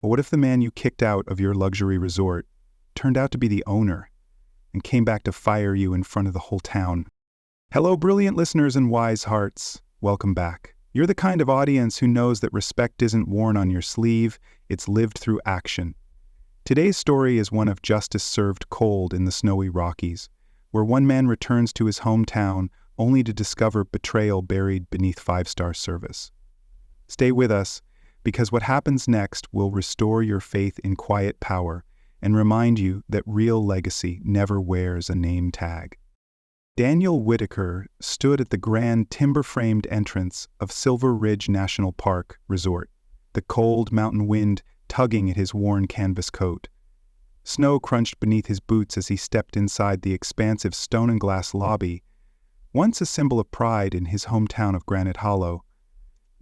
But what if the man you kicked out of your luxury resort turned out to be the owner and came back to fire you in front of the whole town? Hello, brilliant listeners and wise hearts. Welcome back. You're the kind of audience who knows that respect isn't worn on your sleeve, it's lived through action. Today's story is one of justice served cold in the snowy Rockies, where one man returns to his hometown only to discover betrayal buried beneath five-star service. Stay with us, because what happens next will restore your faith in quiet power and remind you that real legacy never wears a name tag. Daniel Whitaker stood at the grand timber-framed entrance of Silver Ridge National Park Resort, the cold mountain wind tugging at his worn canvas coat. Snow crunched beneath his boots as he stepped inside the expansive stone and glass lobby, once a symbol of pride in his hometown of Granite Hollow,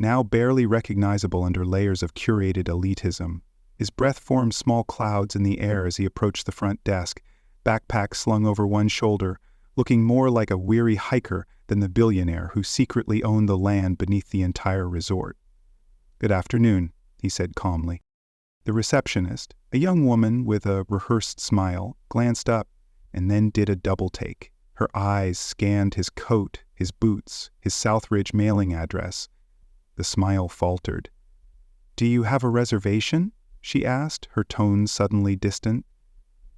now barely recognizable under layers of curated elitism. His breath formed small clouds in the air as he approached the front desk, backpack slung over one shoulder, looking more like a weary hiker than the billionaire who secretly owned the land beneath the entire resort. "Good afternoon," he said calmly. The receptionist, a young woman with a rehearsed smile, glanced up and then did a double-take. Her eyes scanned his coat, his boots, his Southridge mailing address. The smile faltered. "Do you have a reservation?" she asked, her tone suddenly distant.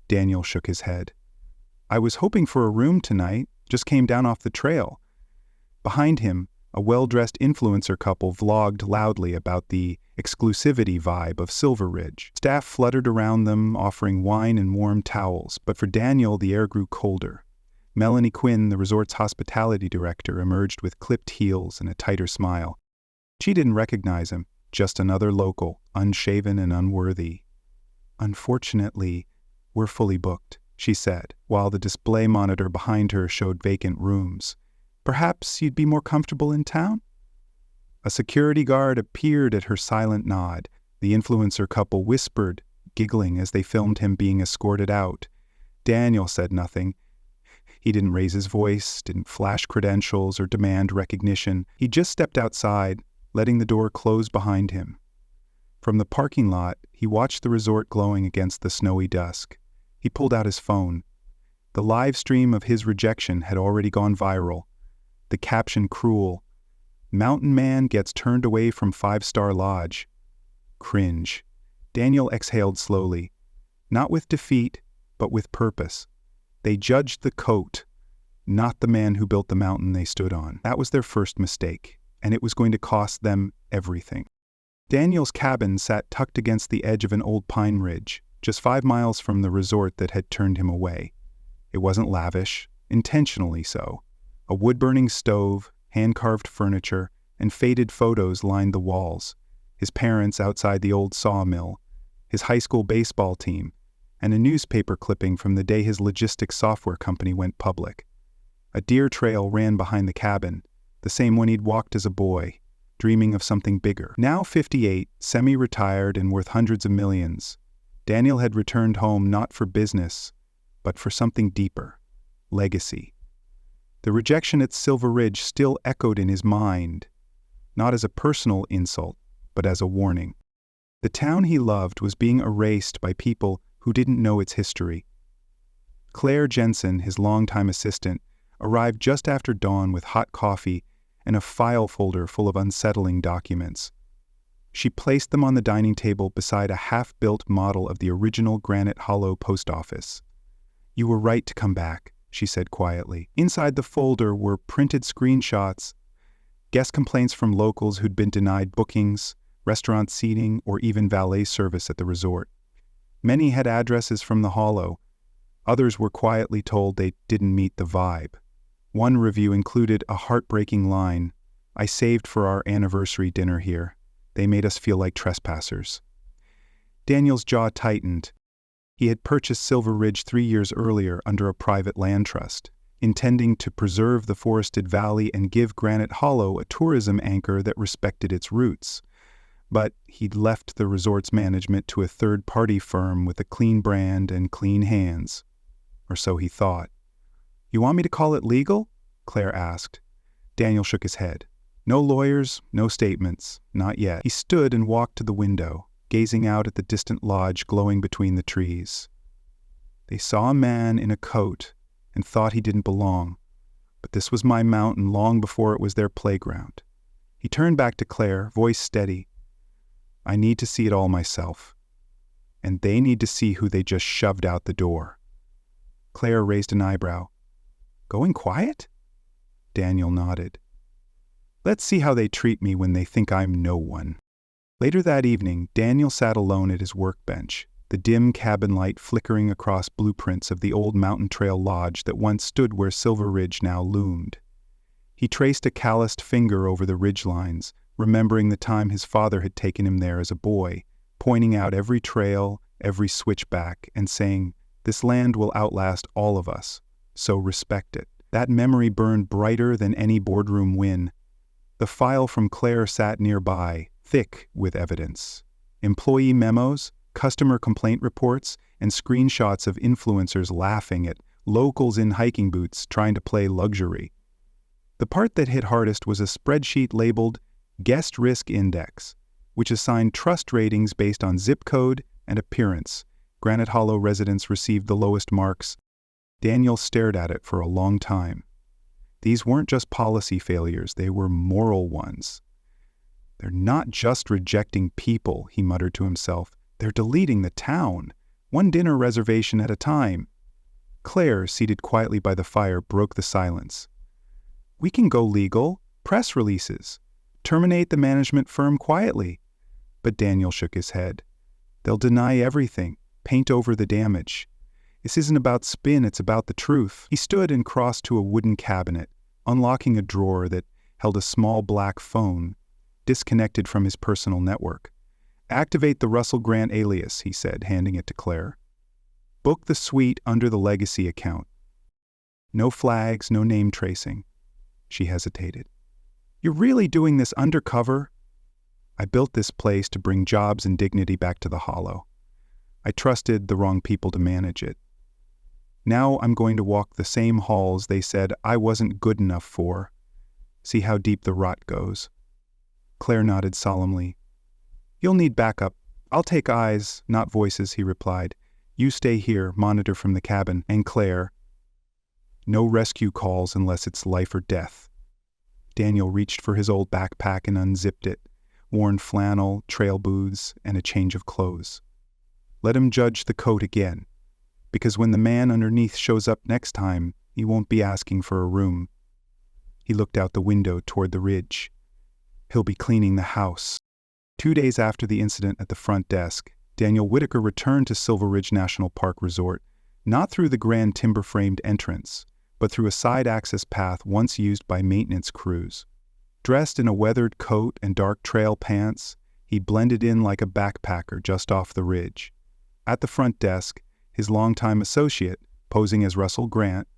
Daniel shook his head. "I was hoping for a room tonight, just came down off the trail." Behind him, a well-dressed influencer couple vlogged loudly about the exclusivity vibe of Silver Ridge. Staff fluttered around them, offering wine and warm towels, but for Daniel the air grew colder. Melanie Quinn, the resort's hospitality director, emerged with clipped heels and a tighter smile. She didn't recognize him, just another local, unshaven and unworthy. "Unfortunately, we're fully booked," she said, while the display monitor behind her showed vacant rooms. "Perhaps you'd be more comfortable in town?" A security guard appeared at her silent nod. The influencer couple whispered, giggling as they filmed him being escorted out. Daniel said nothing. He didn't raise his voice, didn't flash credentials or demand recognition. He just stepped outside, letting the door close behind him. From the parking lot, he watched the resort glowing against the snowy dusk. He pulled out his phone. The live stream of his rejection had already gone viral. The caption cruel: "Mountain man gets turned away from five-star lodge." Cringe. Daniel exhaled slowly, not with defeat, but with purpose. They judged the coat, not the man who built the mountain they stood on. That was their first mistake, and it was going to cost them everything. Daniel's cabin sat tucked against the edge of an old pine ridge, just 5 miles from the resort that had turned him away. It wasn't lavish, intentionally so. A wood-burning stove, hand-carved furniture, and faded photos lined the walls. His parents outside the old sawmill, his high school baseball team, and a newspaper clipping from the day his logistics software company went public. A deer trail ran behind the cabin, the same one he'd walked as a boy, dreaming of something bigger. Now 58, semi-retired and worth hundreds of millions, Daniel had returned home not for business, but for something deeper: legacy. The rejection at Silver Ridge still echoed in his mind, not as a personal insult, but as a warning. The town he loved was being erased by people who didn't know its history. Claire Jensen, his longtime assistant, arrived just after dawn with hot coffee and a file folder full of unsettling documents. She placed them on the dining table beside a half-built model of the original Granite Hollow post office. "You were right to come back," she said quietly. Inside the folder were printed screenshots, guest complaints from locals who'd been denied bookings, restaurant seating, or even valet service at the resort. Many had addresses from the Hollow. Others were quietly told they didn't meet the vibe. One review included a heartbreaking line: "I saved for our anniversary dinner here. They made us feel like trespassers." Daniel's jaw tightened. He had purchased Silver Ridge 3 years earlier under a private land trust, intending to preserve the forested valley and give Granite Hollow a tourism anchor that respected its roots. But he'd left the resort's management to a third-party firm with a clean brand and clean hands. Or so he thought. "You want me to call it legal?" Claire asked. Daniel shook his head. "No lawyers, no statements, not yet." He stood and walked to the window. gazing out at the distant lodge glowing between the trees. They saw a man in a coat and thought he didn't belong, but this was my mountain long before it was their playground. He turned back to Claire, voice steady. I need to see it all myself, and they need to see who they just shoved out the door. Claire raised an eyebrow. Going quiet? Daniel nodded. Let's see how they treat me when they think I'm no one. Later that evening, Daniel sat alone at his workbench, the dim cabin light flickering across blueprints of the old mountain trail lodge that once stood where Silver Ridge now loomed. He traced a calloused finger over the ridge lines, remembering the time his father had taken him there as a boy, pointing out every trail, every switchback, and saying, "This land will outlast all of us, so respect it." That memory burned brighter than any boardroom win. The file from Claire sat nearby, thick with evidence. Employee memos, customer complaint reports, and screenshots of influencers laughing at locals in hiking boots trying to play luxury. The part that hit hardest was a spreadsheet labeled Guest Risk Index, which assigned trust ratings based on zip code and appearance. Granite Hollow residents received the lowest marks. Daniel stared at it for a long time. These weren't just policy failures, they were moral ones. They're not just rejecting people, he muttered to himself. They're deleting the town, one dinner reservation at a time. Claire, seated quietly by the fire, broke the silence. We can go legal, press releases, terminate the management firm quietly. But Daniel shook his head. They'll deny everything, paint over the damage. This isn't about spin, it's about the truth. He stood and crossed to a wooden cabinet, unlocking a drawer that held a small black phone, disconnected from his personal network. Activate the Russell Grant alias, he said, handing it to Claire. Book the suite under the legacy account. No flags, no name tracing. She hesitated. You're really doing this undercover? I built this place to bring jobs and dignity back to the Hollow. I trusted the wrong people to manage it. Now I'm going to walk the same halls they said I wasn't good enough for. See how deep the rot goes. Claire nodded solemnly. You'll need backup. I'll take eyes, not voices, he replied. You stay here, monitor from the cabin. And Claire, no rescue calls unless it's life or death. Daniel reached for his old backpack and unzipped it, worn flannel, trail boots, and a change of clothes. Let him judge the coat again, because when the man underneath shows up next time, he won't be asking for a room. He looked out the window toward the ridge. He'll be cleaning the house. 2 days after the incident at the front desk, Daniel Whitaker returned to Silver Ridge National Park Resort, not through the grand timber-framed entrance, but through a side access path once used by maintenance crews. Dressed in a weathered coat and dark trail pants, he blended in like a backpacker just off the ridge. At the front desk, his longtime associate, posing as Russell Grant,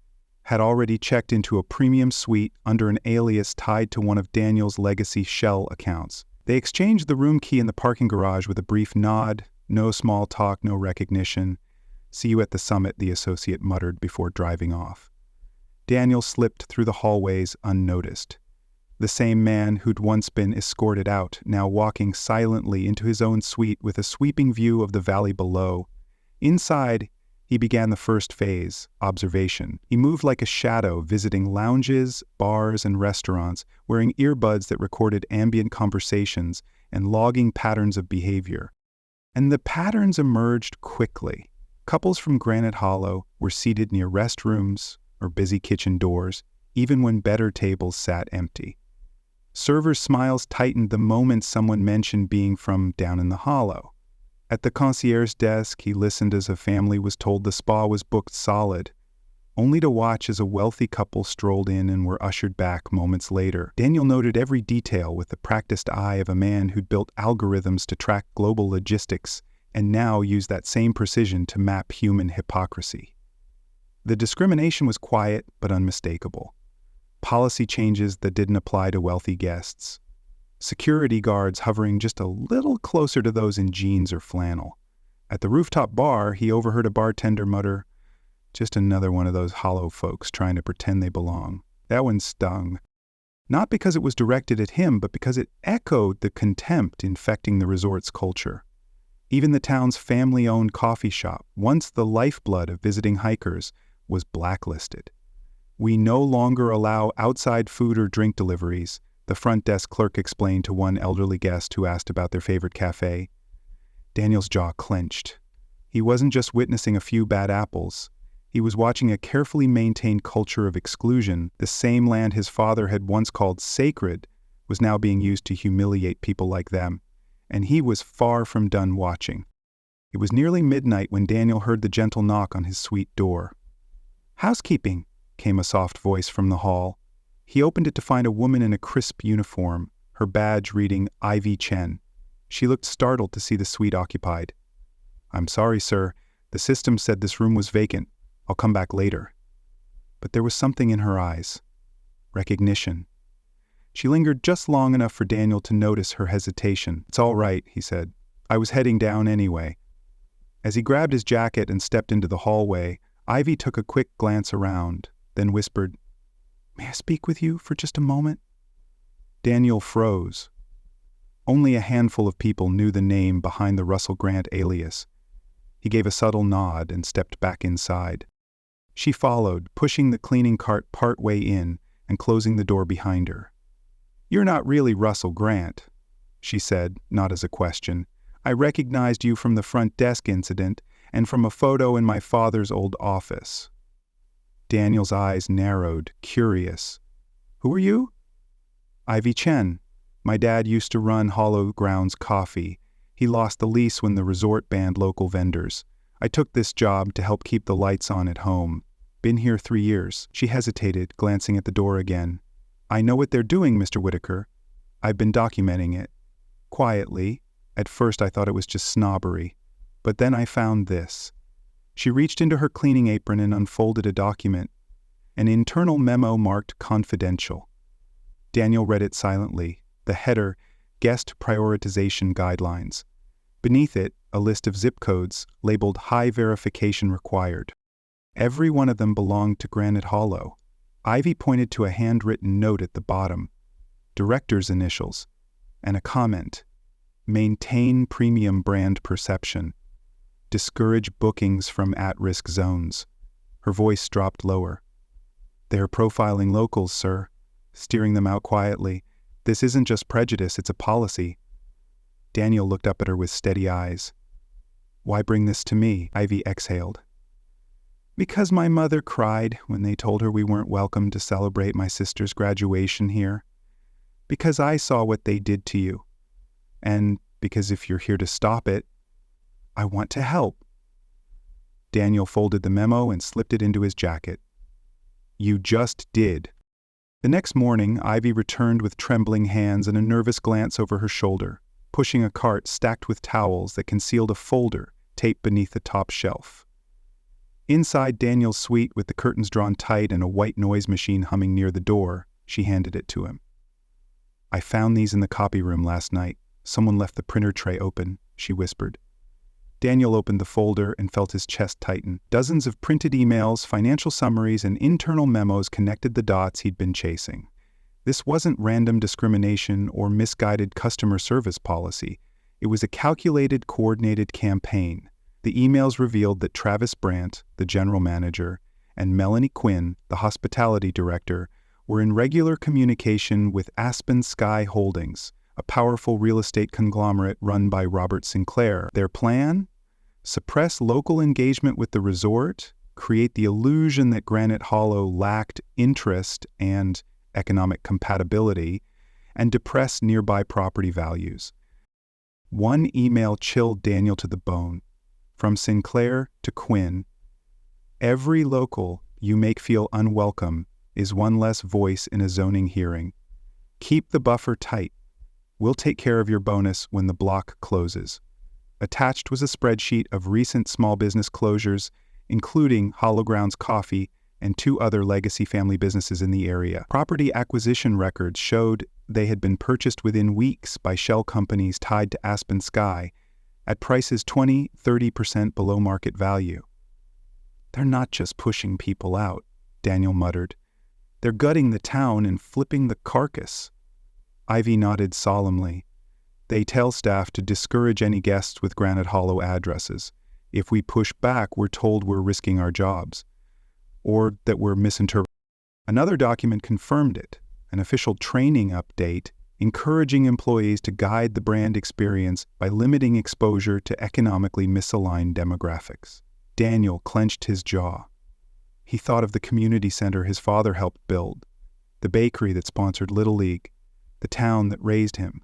had already checked into a premium suite under an alias tied to one of Daniel's legacy shell accounts. They exchanged the room key in the parking garage with a brief nod, no small talk, no recognition. See you at the summit, the associate muttered before driving off. Daniel slipped through the hallways unnoticed. The same man who'd once been escorted out, now walking silently into his own suite with a sweeping view of the valley below. Inside, he began the first phase, observation. He moved like a shadow, visiting lounges, bars, and restaurants, wearing earbuds that recorded ambient conversations and logging patterns of behavior. And the patterns emerged quickly. Couples from Granite Hollow were seated near restrooms or busy kitchen doors, even when better tables sat empty. Servers' smiles tightened the moment someone mentioned being from down in the Hollow. At the concierge desk, he listened as a family was told the spa was booked solid, only to watch as a wealthy couple strolled in and were ushered back moments later. Daniel noted every detail with the practiced eye of a man who'd built algorithms to track global logistics and now used that same precision to map human hypocrisy. The discrimination was quiet but unmistakable. Policy changes that didn't apply to wealthy guests. Security guards hovering just a little closer to those in jeans or flannel. At the rooftop bar, he overheard a bartender mutter, "Just another one of those hollow folks trying to pretend they belong." That one stung. Not because it was directed at him, but because it echoed the contempt infecting the resort's culture. Even the town's family-owned coffee shop, once the lifeblood of visiting hikers, was blacklisted. "We no longer allow outside food or drink deliveries," the front desk clerk explained to one elderly guest who asked about their favorite cafe. Daniel's jaw clenched. He wasn't just witnessing a few bad apples. He was watching a carefully maintained culture of exclusion. The same land his father had once called sacred was now being used to humiliate people like them, and he was far from done watching. It was nearly midnight when Daniel heard the gentle knock on his suite door. "Housekeeping," came a soft voice from the hall. He opened it to find a woman in a crisp uniform, her badge reading Ivy Chen. She looked startled to see the suite occupied. "I'm sorry, sir. The system said this room was vacant. I'll come back later." But there was something in her eyes. Recognition. She lingered just long enough for Daniel to notice her hesitation. "It's all right," he said. "I was heading down anyway." As he grabbed his jacket and stepped into the hallway, Ivy took a quick glance around, then whispered, "May I speak with you for just a moment?" Daniel froze. Only a handful of people knew the name behind the Russell Grant alias. He gave a subtle nod and stepped back inside. She followed, pushing the cleaning cart partway in and closing the door behind her. "You're not really Russell Grant," she said, not as a question. "I recognized you from the front desk incident and from a photo in my father's old office." Daniel's eyes narrowed, curious. "Who are you?" "Ivy Chen. My dad used to run Hollow Grounds Coffee. He lost the lease when the resort banned local vendors. I took this job to help keep the lights on at home. Been here 3 years. She hesitated, glancing at the door again. "I know what they're doing, Mr. Whitaker. I've been documenting it. Quietly. At first I thought it was just snobbery. But then I found this." She reached into her cleaning apron and unfolded a document. An internal memo marked confidential. Daniel read it silently. The header, Guest Prioritization Guidelines. Beneath it, a list of zip codes labeled High Verification Required. Every one of them belonged to Granite Hollow. Ivy pointed to a handwritten note at the bottom, director's initials, and a comment, "Maintain premium brand perception. Discourage bookings from at-risk zones." Her voice dropped lower. "They're profiling locals, sir, steering them out quietly. This isn't just prejudice, it's a policy." Daniel looked up at her with steady eyes. "Why bring this to me?" Ivy exhaled. "Because my mother cried when they told her we weren't welcome to celebrate my sister's graduation here. Because I saw what they did to you. And because if you're here to stop it, I want to help." Daniel folded the memo and slipped it into his jacket. "You just did." The next morning, Ivy returned with trembling hands and a nervous glance over her shoulder, pushing a cart stacked with towels that concealed a folder taped beneath the top shelf. Inside Daniel's suite, with the curtains drawn tight and a white noise machine humming near the door, she handed it to him. "I found these in the copy room last night. Someone left the printer tray open," she whispered. Daniel opened the folder and felt his chest tighten. Dozens of printed emails, financial summaries, and internal memos connected the dots he'd been chasing. This wasn't random discrimination or misguided customer service policy. It was a calculated, coordinated campaign. The emails revealed that Travis Brandt, the general manager, and Melanie Quinn, the hospitality director, were in regular communication with Aspen Sky Holdings, a powerful real estate conglomerate run by Robert Sinclair. Their plan? Suppress local engagement with the resort, create the illusion that Granite Hollow lacked interest and economic compatibility, and depress nearby property values. One email chilled Daniel to the bone. From Sinclair to Quinn, "Every local you make feel unwelcome is one less voice in a zoning hearing. Keep the buffer tight. We'll take care of your bonus when the block closes." Attached was a spreadsheet of recent small business closures, including Hollow Grounds Coffee and 2 other legacy family businesses in the area. Property acquisition records showed they had been purchased within weeks by shell companies tied to Aspen Sky at prices 20-30% below market value. "They're not just pushing people out," Daniel muttered. "They're gutting the town and flipping the carcass." Ivy nodded solemnly. They tell staff to discourage any guests with Granite Hollow addresses. If we push back, we're told we're risking our jobs, or that we're misinterpreting. Another document confirmed it, an official training update encouraging employees to guide the brand experience by limiting exposure to economically misaligned demographics. Daniel clenched his jaw. He thought of the community center his father helped build, the bakery that sponsored Little League, the town that raised him,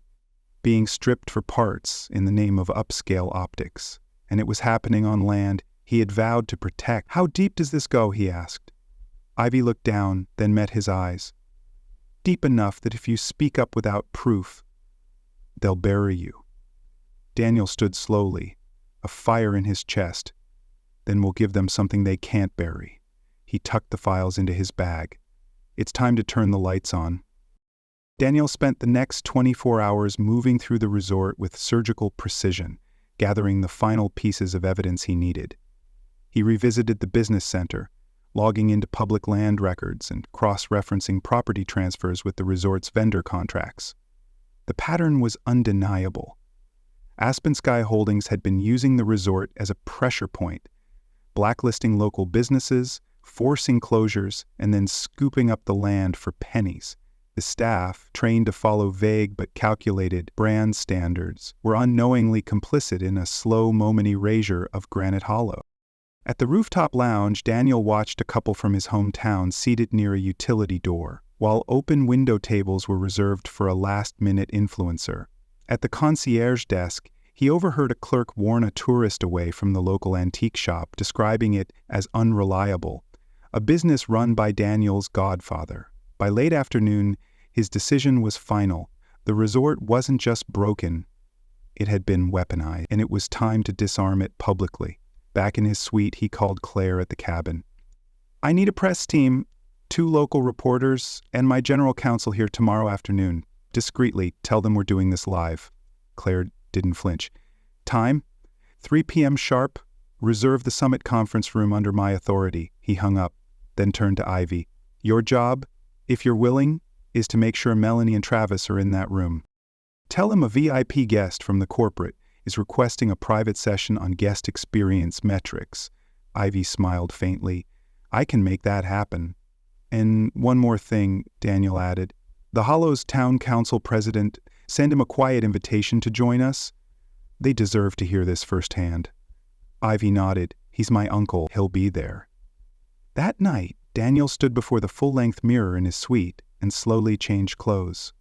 being stripped for parts in the name of upscale optics. And it was happening on land he had vowed to protect. How deep does this go? He asked. Ivy looked down, then met his eyes. Deep enough that if you speak up without proof, they'll bury you. Daniel stood slowly, a fire in his chest. Then we'll give them something they can't bury. He tucked the files into his bag. It's time to turn the lights on. Daniel spent the next 24 hours moving through the resort with surgical precision, gathering the final pieces of evidence he needed. He revisited the business center, logging into public land records and cross-referencing property transfers with the resort's vendor contracts. The pattern was undeniable. Aspen Sky Holdings had been using the resort as a pressure point, blacklisting local businesses, forcing closures, and then scooping up the land for pennies. The staff, trained to follow vague but calculated brand standards, were unknowingly complicit in a slow-motion erasure of Granite Hollow. At the rooftop lounge, Daniel watched a couple from his hometown seated near a utility door, while open window tables were reserved for a last-minute influencer. At the concierge desk, he overheard a clerk warn a tourist away from the local antique shop, describing it as unreliable, a business run by Daniel's godfather. By late afternoon, his decision was final. The resort wasn't just broken, it had been weaponized, and it was time to disarm it publicly. Back in his suite, he called Claire at the cabin. I need a press team, 2 local reporters, and my general counsel here tomorrow afternoon. Discreetly, tell them we're doing this live. Claire didn't flinch. Time? 3 p.m. sharp. Reserve the summit conference room under my authority. He hung up, then turned to Ivy. Your job, if you're willing, is to make sure Melanie and Travis are in that room. Tell him a VIP guest from the corporate is requesting a private session on guest experience metrics. Ivy smiled faintly. I can make that happen. And one more thing, Daniel added. The Hollow's town council president, send him a quiet invitation to join us. They deserve to hear this firsthand. Ivy nodded. He's my uncle. He'll be there. That night, Daniel stood before the full-length mirror in his suite and slowly changed clothes.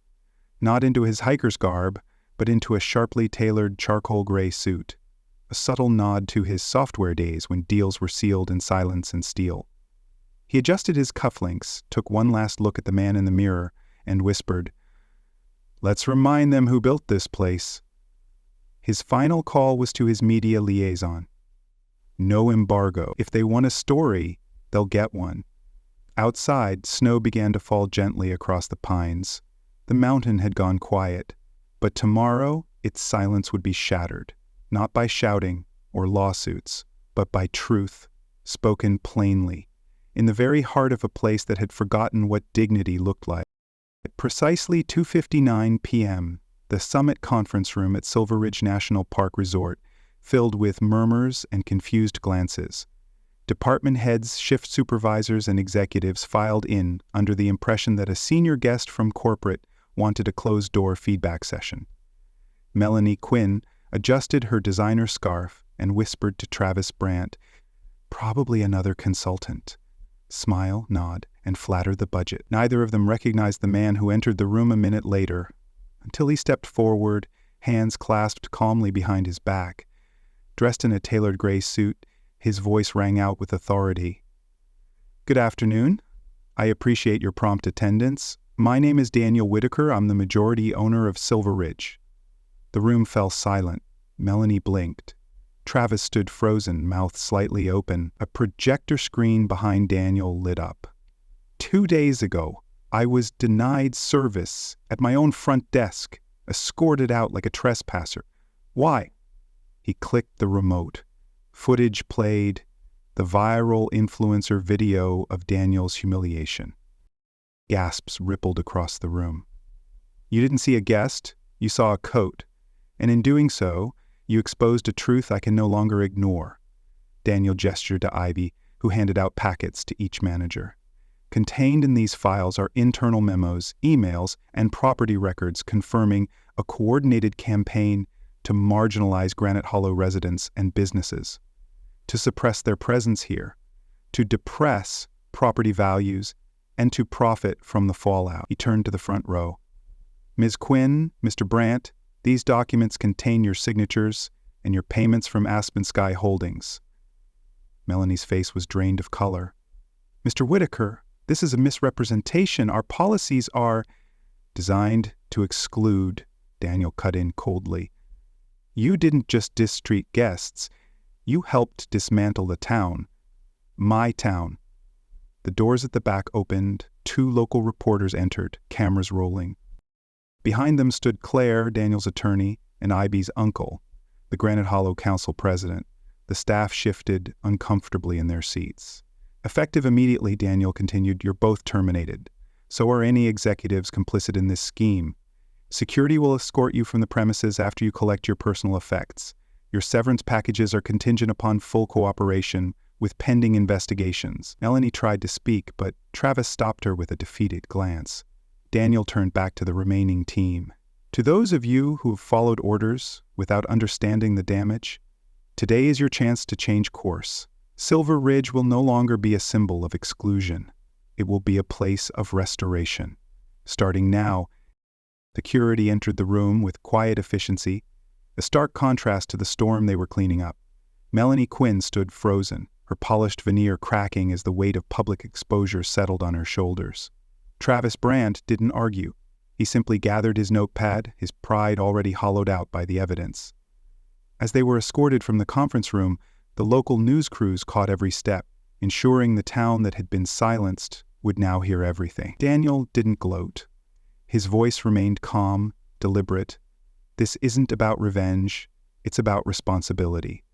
Not into his hiker's garb, but into a sharply tailored charcoal gray suit, a subtle nod to his software days when deals were sealed in silence and steel. He adjusted his cufflinks, took one last look at the man in the mirror, and whispered, Let's remind them who built this place. His final call was to his media liaison. No embargo. If they want a story, they'll get one. Outside, snow began to fall gently across the pines. The mountain had gone quiet, but tomorrow its silence would be shattered, not by shouting or lawsuits, but by truth, spoken plainly, in the very heart of a place that had forgotten what dignity looked like. At precisely 2:59 p.m., the summit conference room at Silver Ridge National Park Resort filled with murmurs and confused glances. Department heads, shift supervisors, and executives filed in under the impression that a senior guest from corporate wanted a closed-door feedback session. Melanie Quinn adjusted her designer scarf and whispered to Travis Brandt, probably another consultant. Smile, nod, and flatter the budget. Neither of them recognized the man who entered the room a minute later, until he stepped forward, hands clasped calmly behind his back. Dressed in a tailored gray suit, his voice rang out with authority. Good afternoon. I appreciate your prompt attendance. My name is Daniel Whitaker. I'm the majority owner of Silver Ridge. The room fell silent. Melanie blinked. Travis stood frozen, mouth slightly open. A projector screen behind Daniel lit up. 2 days ago, I was denied service at my own front desk, escorted out like a trespasser. Why? He clicked the remote. Footage played, the viral influencer video of Daniel's humiliation. Gasps rippled across the room. You didn't see a guest, you saw a coat. And in doing so, you exposed a truth I can no longer ignore. Daniel gestured to Ivy, who handed out packets to each manager. Contained in these files are internal memos, emails, and property records confirming a coordinated campaign to marginalize Granite Hollow residents and businesses, to suppress their presence here, to depress property values, and to profit from the fallout. He turned to the front row. Ms. Quinn, Mr. Brandt, these documents contain your signatures and your payments from Aspen Sky Holdings. Melanie's face was drained of color. Mr. Whitaker, this is a misrepresentation. Our policies are designed to exclude, Daniel cut in coldly. You didn't just distreat guests. You helped dismantle the town. My town. The doors at the back opened. 2 local reporters entered, cameras rolling. Behind them stood Claire, Daniel's attorney, and Ivy's uncle, the Granite Hollow Council president. The staff shifted uncomfortably in their seats. Effective immediately, Daniel continued, you're both terminated. So are any executives complicit in this scheme. Security will escort you from the premises after you collect your personal effects. Your severance packages are contingent upon full cooperation with pending investigations. Melanie tried to speak, but Travis stopped her with a defeated glance. Daniel turned back to the remaining team. To those of you who have followed orders without understanding the damage, today is your chance to change course. Silver Ridge will no longer be a symbol of exclusion. It will be a place of restoration. Starting now, security entered the room with quiet efficiency, a stark contrast to the storm they were cleaning up. Melanie Quinn stood frozen, her polished veneer cracking as the weight of public exposure settled on her shoulders. Travis Brandt didn't argue. He simply gathered his notepad, his pride already hollowed out by the evidence. As they were escorted from the conference room, the local news crews caught every step, ensuring the town that had been silenced would now hear everything. Daniel didn't gloat. His voice remained calm, deliberate. This isn't about revenge, it's about responsibility.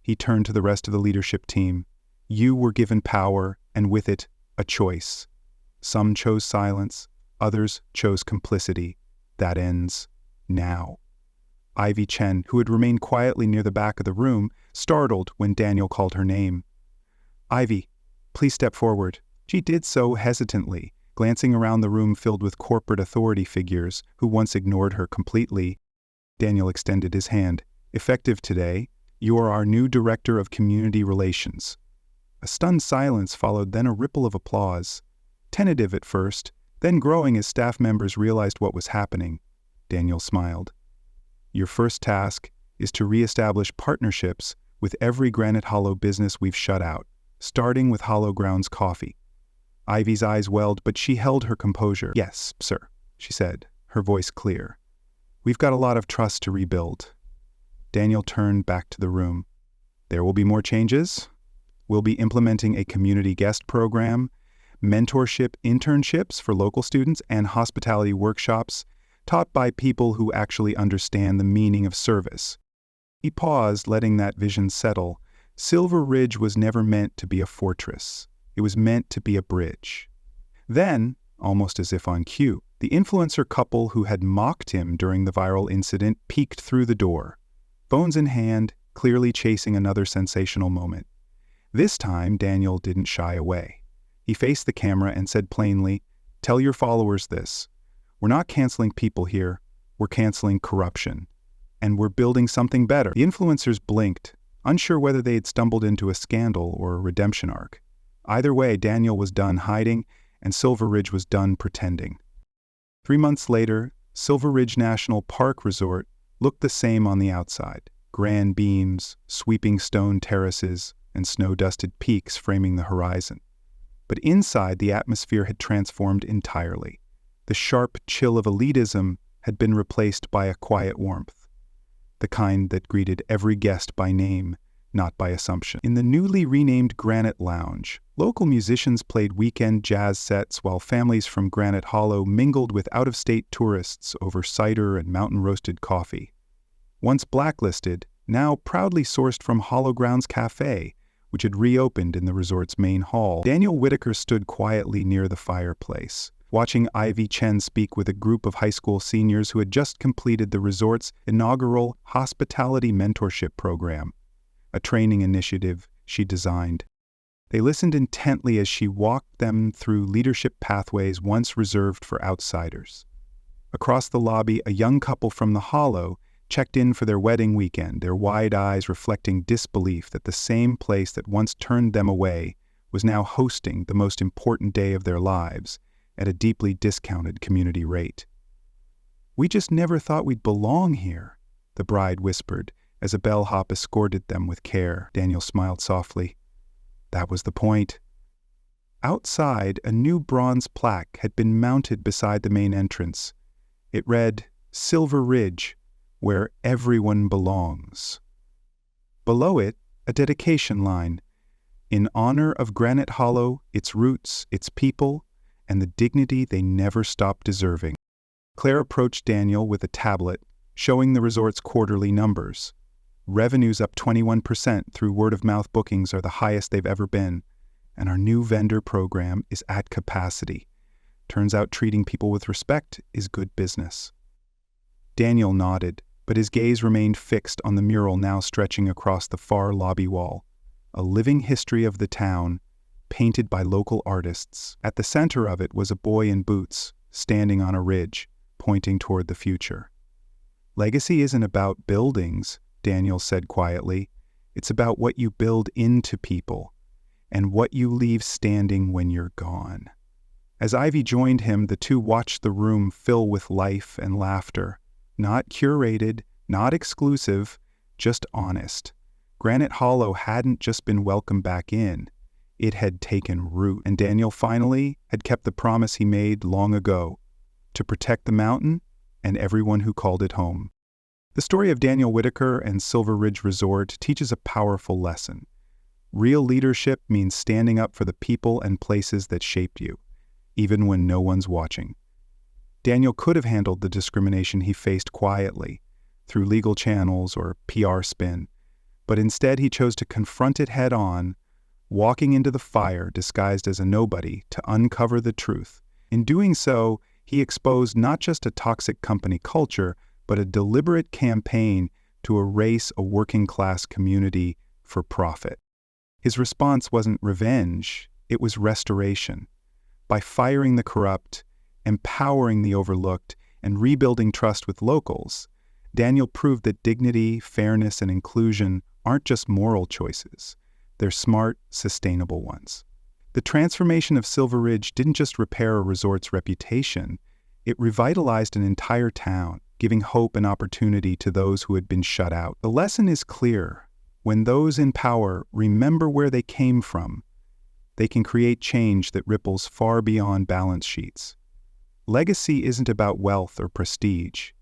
He turned to the rest of the leadership team. You were given power, and with it, a choice. Some chose silence, others chose complicity. That ends now. Ivy Chen, who had remained quietly near the back of the room, startled when Daniel called her name. Ivy, please step forward. She did so hesitantly, glancing around the room filled with corporate authority figures who once ignored her completely. Daniel extended his hand. Effective today, you are our new Director of Community Relations. A stunned silence followed, then a ripple of applause. Tentative at first, then growing as staff members realized what was happening. Daniel smiled. Your first task is to reestablish partnerships with every Granite Hollow business we've shut out, starting with Hollow Grounds Coffee. Ivy's eyes welled, but she held her composure. Yes, sir, she said, her voice clear. We've got a lot of trust to rebuild. Daniel turned back to the room. There will be more changes. We'll be implementing a community guest program, mentorship internships for local students, and hospitality workshops taught by people who actually understand the meaning of service. He paused, letting that vision settle. Silver Ridge was never meant to be a fortress. It was meant to be a bridge. Then, almost as if on cue, the influencer couple who had mocked him during the viral incident peeked through the door, phones in hand, clearly chasing another sensational moment. This time, Daniel didn't shy away. He faced the camera and said plainly, "Tell your followers this. We're not canceling people here, we're canceling corruption. And we're building something better." The influencers blinked, unsure whether they had stumbled into a scandal or a redemption arc. Either way, Daniel was done hiding, and Silver Ridge was done pretending. 3 months later, Silver Ridge National Park Resort looked the same on the outside. Grand beams, sweeping stone terraces, and snow-dusted peaks framing the horizon. But inside, the atmosphere had transformed entirely. The sharp chill of elitism had been replaced by a quiet warmth, the kind that greeted every guest by name, not by assumption. In the newly renamed Granite Lounge, local musicians played weekend jazz sets while families from Granite Hollow mingled with out-of-state tourists over cider and mountain-roasted coffee. Once blacklisted, now proudly sourced from Hollow Grounds Cafe, which had reopened in the resort's main hall. Daniel Whitaker stood quietly near the fireplace, watching Ivy Chen speak with a group of high school seniors who had just completed the resort's inaugural hospitality mentorship program, a training initiative she designed. They listened intently as she walked them through leadership pathways once reserved for outsiders. Across the lobby, a young couple from the Hollow checked in for their wedding weekend, their wide eyes reflecting disbelief that the same place that once turned them away was now hosting the most important day of their lives at a deeply discounted community rate. "We just never thought we'd belong here," the bride whispered as a bellhop escorted them with care. Daniel smiled softly. That was the point. Outside, a new bronze plaque had been mounted beside the main entrance. It read, "Silver Ridge, where everyone belongs." Below it, a dedication line, "In honor of Granite Hollow, its roots, its people, and the dignity they never stopped deserving." Claire approached Daniel with a tablet, showing the resort's quarterly numbers. Revenues up 21% through word-of-mouth bookings are the highest they've ever been, and our new vendor program is at capacity. Turns out treating people with respect is good business. Daniel nodded, but his gaze remained fixed on the mural now stretching across the far lobby wall, a living history of the town, painted by local artists. At the center of it was a boy in boots, standing on a ridge, pointing toward the future. "Legacy isn't about buildings," Daniel said quietly. "It's about what you build into people, and what you leave standing when you're gone." As Ivy joined him, the two watched the room fill with life and laughter. Not curated, not exclusive, just honest. Granite Hollow hadn't just been welcomed back in, it had taken root, and Daniel finally had kept the promise he made long ago, to protect the mountain and everyone who called it home. The story of Daniel Whitaker and Silver Ridge Resort teaches a powerful lesson. Real leadership means standing up for the people and places that shaped you, even when no one's watching. Daniel could have handled the discrimination he faced quietly, through legal channels or PR spin, but instead he chose to confront it head-on, walking into the fire disguised as a nobody to uncover the truth. In doing so, he exposed not just a toxic company culture, but a deliberate campaign to erase a working-class community for profit. His response wasn't revenge, it was restoration. By firing the corrupt, empowering the overlooked, and rebuilding trust with locals, Daniel proved that dignity, fairness, and inclusion aren't just moral choices. They're smart, sustainable ones. The transformation of Silver Ridge didn't just repair a resort's reputation, it revitalized an entire town, giving hope and opportunity to those who had been shut out. The lesson is clear. When those in power remember where they came from, they can create change that ripples far beyond balance sheets. Legacy isn't about wealth or prestige.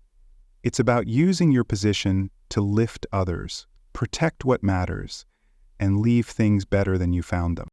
It's about using your position to lift others, protect what matters, and leave things better than you found them.